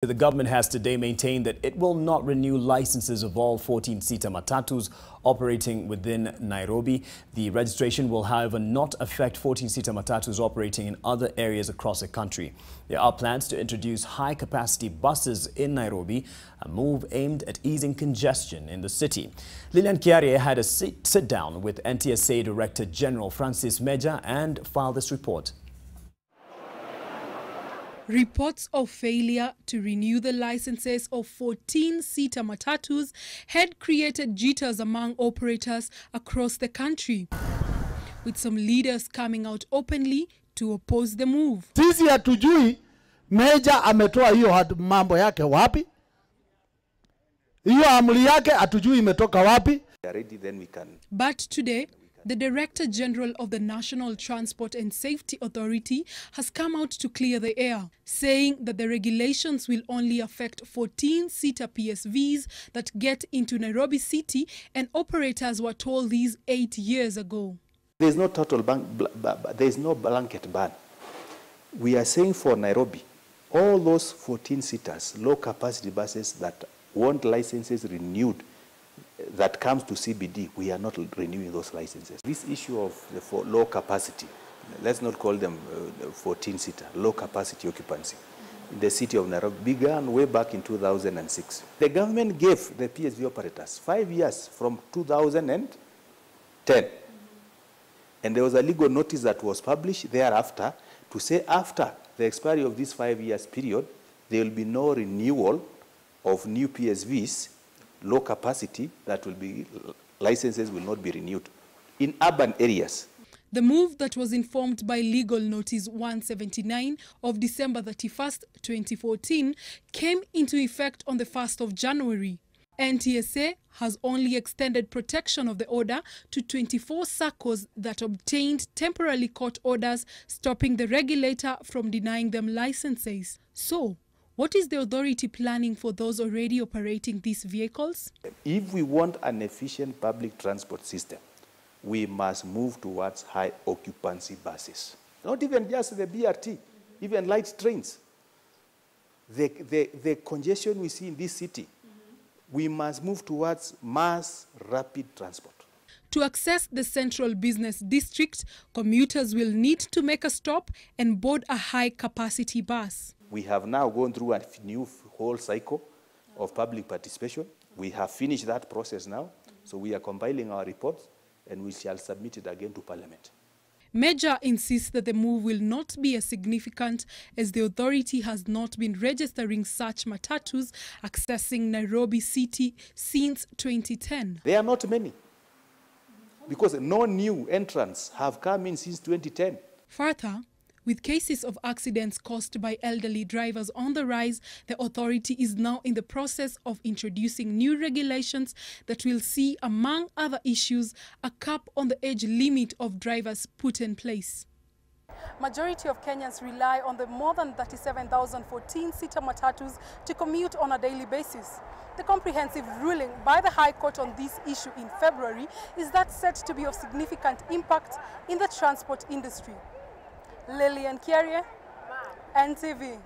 The government has today maintained that it will not renew licenses of all 14-seater matatus operating within Nairobi. The registration will, however, not affect 14-seater matatus operating in other areas across the country. There are plans to introduce high-capacity buses in Nairobi, a move aimed at easing congestion in the city. Lilian Kiarie had a sit-down with NTSA Director General Francis Meja and filed this report. Reports of failure to renew the licenses of 14-seater matatus had created jitters among operators across the country, with some leaders coming out openly to oppose the move. Sisi hatujui Meja ametoa hiyo mambo yake wapi? Hiyo amri yake hatujui imetoka wapi? But today, the Director General of the National Transport and Safety Authority has come out to clear the air, saying that the regulations will only affect 14-seater PSVs that get into Nairobi City, and operators were told these 8 years ago. There is no total there is no blanket ban. We are saying for Nairobi, all those 14-seaters, low-capacity buses that want licenses renewed, that comes to CBD, we are not renewing those licenses. This issue of the low capacity, let's not call them 14-seater, low capacity occupancy, in the city of Nairobi began way back in 2006. The government gave the PSV operators 5 years from 2010. And there was a legal notice that was published thereafter to say after the expiry of this 5 years period, there will be no renewal of new PSVs, low capacity, that will be, licenses will not be renewed in urban areas. The move that was informed by Legal Notice 179 of December 31st, 2014 came into effect on the 1st of January. NTSA has only extended protection of the order to 24 SACCOs that obtained temporary court orders stopping the regulator from denying them licenses. So, what is the authority planning for those already operating these vehicles? If we want an efficient public transport system, we must move towards high occupancy buses. Not even just the BRT, even light trains. The congestion we see in this city, we must move towards mass rapid transport. To access the central business district, commuters will need to make a stop and board a high-capacity bus. We have now gone through a new whole cycle of public participation. We have finished that process now, so we are compiling our reports and we shall submit it again to Parliament. Meja insists that the move will not be as significant as the authority has not been registering such matatus accessing Nairobi City since 2010. There are not many, because no new entrants have come in since 2010. Further, with cases of accidents caused by elderly drivers on the rise, the authority is now in the process of introducing new regulations that will see, among other issues, a cap on the age limit of drivers put in place. Majority of Kenyans rely on the more than 37,000 14-seater matatus to commute on a daily basis. The comprehensive ruling by the High Court on this issue in February is that set to be of significant impact in the transport industry. Lilian Kiarie, NTV.